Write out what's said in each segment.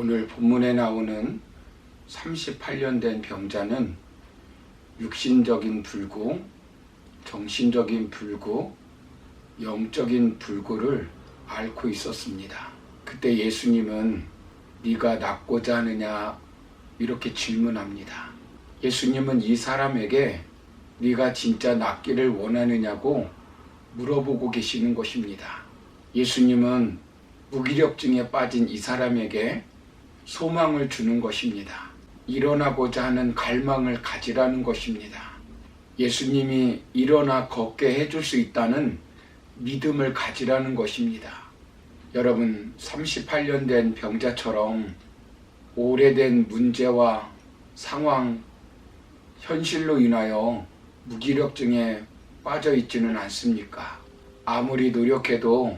오늘 본문에 나오는 38년 된 병자는 육신적인 불구, 정신적인 불구, 영적인 불구를 앓고 있었습니다. 그때 예수님은 네가 낫고자 하느냐 이렇게 질문합니다. 예수님은 이 사람에게 네가 진짜 낫기를 원하느냐고 물어보고 계시는 것입니다. 예수님은 무기력증에 빠진 이 사람에게 소망을 주는 것입니다. 일어나고자 하는 갈망을 가지라는 것입니다. 예수님이 일어나 걷게 해줄 수 있다는 믿음을 가지라는 것입니다. 여러분, 38년 된 병자처럼 오래된 문제와 상황, 현실로 인하여 무기력증에 빠져 있지는 않습니까? 아무리 노력해도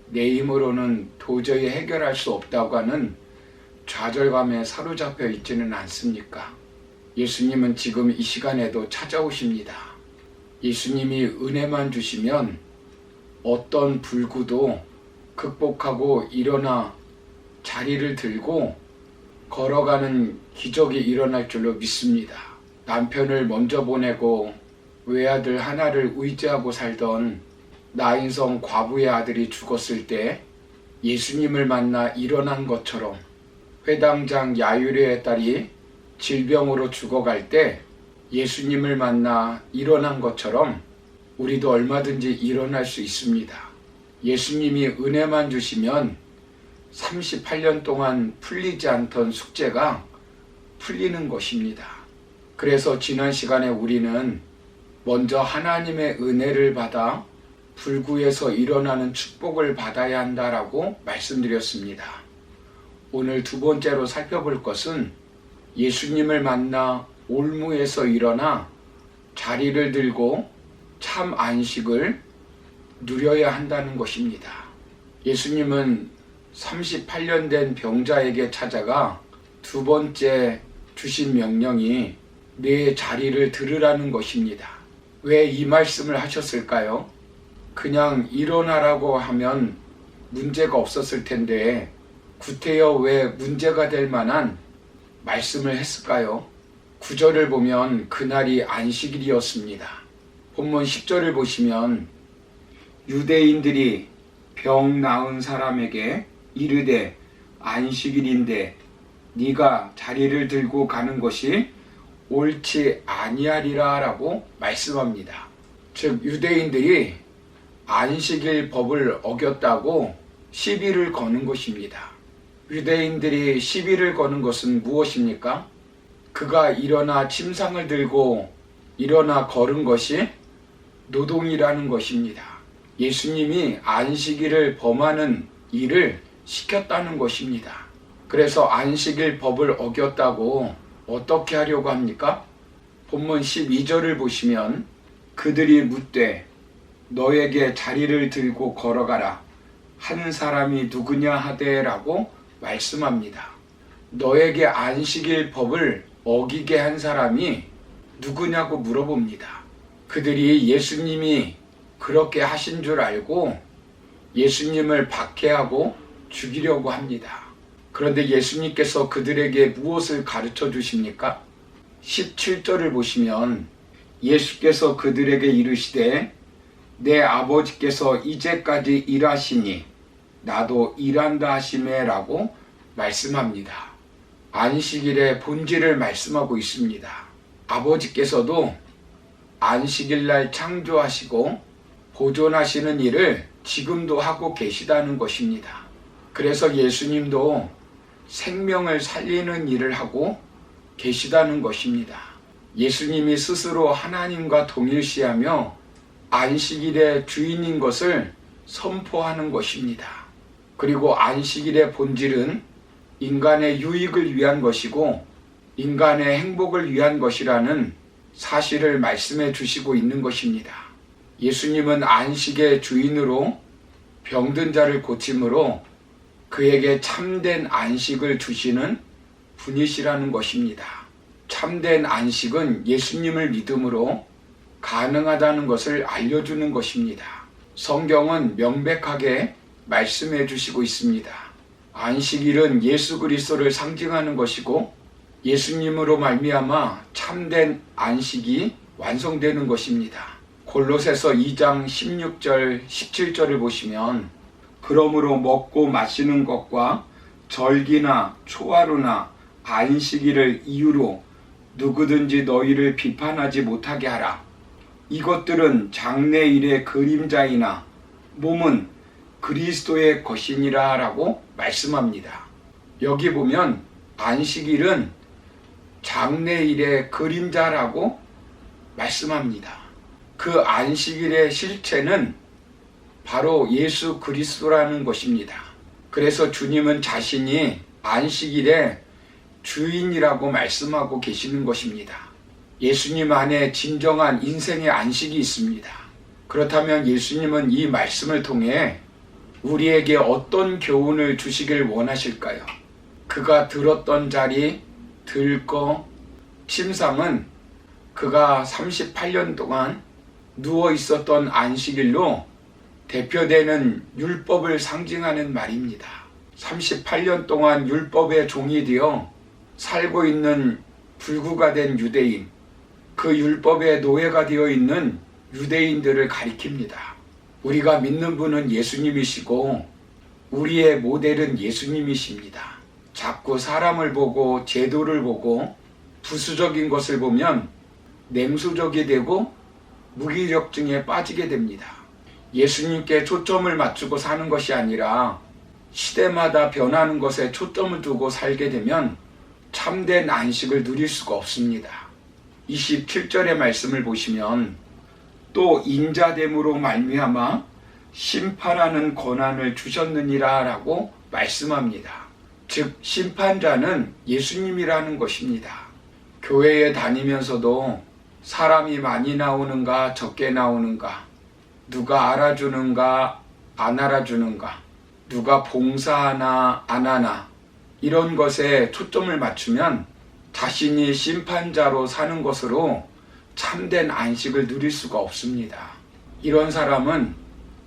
내 힘으로는 도저히 해결할 수 없다고 하는 좌절감에 사로잡혀 있지는 않습니까? 예수님은 지금 이 시간에도 찾아오십니다. 예수님이 은혜만 주시면 어떤 불구도 극복하고 일어나 자리를 들고 걸어가는 기적이 일어날 줄로 믿습니다. 남편을 먼저 보내고 외아들 하나를 의지하고 살던 나인성 과부의 아들이 죽었을 때 예수님을 만나 일어난 것처럼, 회당장 야유르의 딸이 질병으로 죽어갈 때 예수님을 만나 일어난 것처럼 우리도 얼마든지 일어날 수 있습니다. 예수님이 은혜만 주시면 38년 동안 풀리지 않던 숙제가 풀리는 것입니다. 그래서 지난 시간에 우리는 먼저 하나님의 은혜를 받아 불구에서 일어나는 축복을 받아야 한다라고 말씀드렸습니다. 오늘 두 번째로 살펴볼 것은 예수님을 만나 올무에서 일어나 자리를 들고 참 안식을 누려야 한다는 것입니다. 예수님은 38년 된 병자에게 찾아가 두 번째 주신 명령이 내 자리를 들으라는 것입니다. 왜 이 말씀을 하셨을까요? 그냥 일어나라고 하면 문제가 없었을 텐데 구태여 왜 문제가 될 만한 말씀을 했을까요? 9절을 보면 그날이 안식일이었습니다. 본문 10절을 보시면 유대인들이 병 나은 사람에게 이르되 안식일인데 네가 자리를 들고 가는 것이 옳지 아니하리라 라고 말씀합니다. 즉 유대인들이 안식일 법을 어겼다고 시비를 거는 것입니다. 유대인들이 시비를 거는 것은 무엇입니까? 그가 일어나 침상을 들고 일어나 걸은 것이 노동이라는 것입니다. 예수님이 안식일을 범하는 일을 시켰다는 것입니다. 그래서 안식일 법을 어겼다고 어떻게 하려고 합니까? 본문 12절을 보시면 그들이 묻되 너에게 자리를 들고 걸어가라 한 사람이 누구냐 하되라고 말씀합니다. 너에게 안식일 법을 어기게 한 사람이 누구냐고 물어봅니다. 그들이 예수님이 그렇게 하신 줄 알고 예수님을 박해하고 죽이려고 합니다. 그런데 예수님께서 그들에게 무엇을 가르쳐 주십니까? 17절을 보시면 예수께서 그들에게 이르시되 내 아버지께서 이제까지 일하시니 나도 일한다 하시매라고 말씀합니다. 안식일의 본질을 말씀하고 있습니다. 아버지께서도 안식일날 창조하시고 보존하시는 일을 지금도 하고 계시다는 것입니다. 그래서 예수님도 생명을 살리는 일을 하고 계시다는 것입니다. 예수님이 스스로 하나님과 동일시하며 안식일의 주인인 것을 선포하는 것입니다. 그리고 안식일의 본질은 인간의 유익을 위한 것이고 인간의 행복을 위한 것이라는 사실을 말씀해 주시고 있는 것입니다. 예수님은 안식의 주인으로 병든 자를 고침으로 그에게 참된 안식을 주시는 분이시라는 것입니다. 참된 안식은 예수님을 믿음으로 가능하다는 것을 알려주는 것입니다. 성경은 명백하게 말씀해 주시고 있습니다. 안식일은 예수 그리스도를 상징하는 것이고 예수님으로 말미암아 참된 안식이 완성되는 것입니다. 골로새서 2장 16절 17절을 보시면 그러므로 먹고 마시는 것과 절기나 초하루나 안식일을 이유로 누구든지 너희를 비판하지 못하게 하라. 이것들은 장래일의 그림자이나 몸은 그리스도의 것이니라 라고 말씀합니다. 여기 보면 안식일은 장래일의 그림자라고 말씀합니다. 그 안식일의 실체는 바로 예수 그리스도라는 것입니다. 그래서 주님은 자신이 안식일의 주인이라고 말씀하고 계시는 것입니다. 예수님 안에 진정한 인생의 안식이 있습니다. 그렇다면 예수님은 이 말씀을 통해 우리에게 어떤 교훈을 주시길 원하실까요? 그가 들었던 자리, 들거, 침상은 그가 38년 동안 누워 있었던 안식일로 대표되는 율법을 상징하는 말입니다. 38년 동안 율법의 종이 되어 살고 있는 불구가 된 유대인, 그 율법의 노예가 되어 있는 유대인들을 가리킵니다. 우리가 믿는 분은 예수님이시고 우리의 모델은 예수님이십니다. 자꾸 사람을 보고 제도를 보고 부수적인 것을 보면 냉소적이 되고 무기력증에 빠지게 됩니다. 예수님께 초점을 맞추고 사는 것이 아니라 시대마다 변하는 것에 초점을 두고 살게 되면 참된 안식을 누릴 수가 없습니다. 27절의 말씀을 보시면 또 인자됨으로 말미암아 심판하는 권한을 주셨느니라 라고 말씀합니다. 즉 심판자는 예수님이라는 것입니다. 교회에 다니면서도 사람이 많이 나오는가 적게 나오는가, 누가 알아주는가 안 알아주는가, 누가 봉사하나 안 하나, 이런 것에 초점을 맞추면 자신이 심판자로 사는 것으로 참된 안식을 누릴 수가 없습니다. 이런 사람은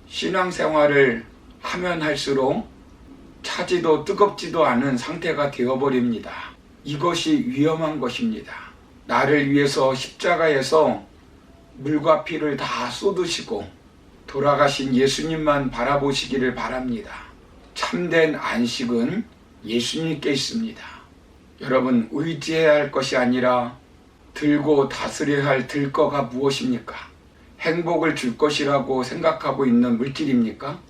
신앙생활을 하면 할수록 차지도 뜨겁지도 않은 상태가 되어버립니다. 이것이 위험한 것입니다. 나를 위해서 십자가에서 물과 피를 다 쏟으시고 돌아가신 예수님만 바라보시기를 바랍니다. 참된 안식은 예수님께 있습니다. 여러분, 의지해야 할 것이 아니라 들고 다스려야 할 들거가 무엇입니까? 행복을 줄 것이라고 생각하고 있는 물질입니까?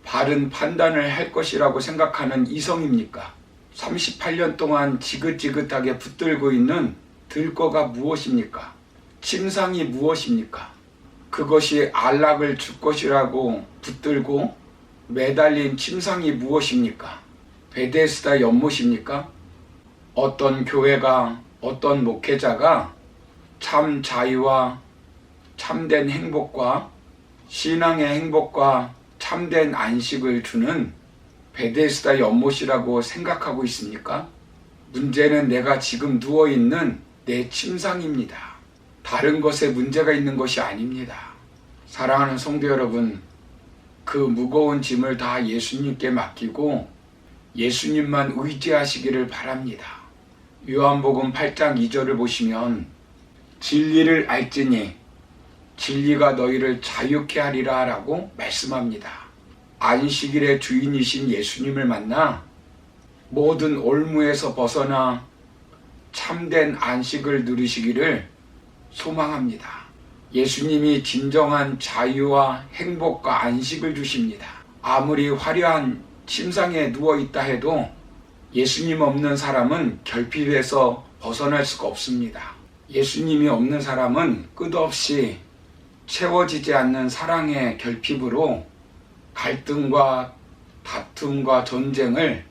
바른 판단을 할 것이라고 생각하는 이성입니까? 38년 동안 지긋지긋하게 붙들고 있는 들거가 무엇입니까? 침상이 무엇입니까? 그것이 안락을 줄 것이라고 붙들고 매달린 침상이 무엇입니까? 베데스다 연못입니까? 어떤 교회가, 어떤 목회자가 참 자유와 참된 행복과 신앙의 행복과 참된 안식을 주는 베데스다 연못이라고 생각하고 있습니까? 문제는 내가 지금 누워있는 내 침상입니다. 다른 것에 문제가 있는 것이 아닙니다. 사랑하는 성도 여러분, 그 무거운 짐을 다 예수님께 맡기고 예수님만 의지하시기를 바랍니다. 요한복음 8장 2절을 보시면 진리를 알지니 진리가 너희를 자유케 하리라 라고 말씀합니다. 안식일의 주인이신 예수님을 만나 모든 올무에서 벗어나 참된 안식을 누리시기를 소망합니다. 예수님이 진정한 자유와 행복과 안식을 주십니다. 아무리 화려한 침상에 누워있다 해도 예수님 없는 사람은 결핍에서 벗어날 수가 없습니다. 예수님이 없는 사람은 끝없이 채워지지 않는 사랑의 결핍으로 갈등과 다툼과 전쟁을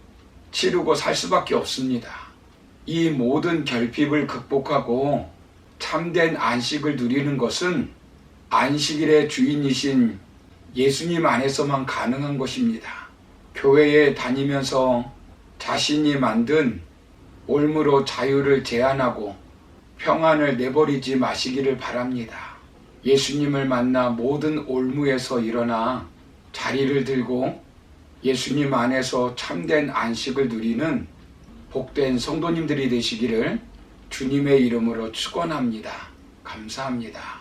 치르고 살 수밖에 없습니다. 이 모든 결핍을 극복하고 참된 안식을 누리는 것은 안식일의 주인이신 예수님 안에서만 가능한 것입니다. 교회에 다니면서 자신이 만든 올무로 자유를 제한하고 평안을 내버리지 마시기를 바랍니다. 예수님을 만나 모든 올무에서 일어나 자리를 들고 예수님 안에서 참된 안식을 누리는 복된 성도님들이 되시기를 주님의 이름으로 축원합니다. 감사합니다.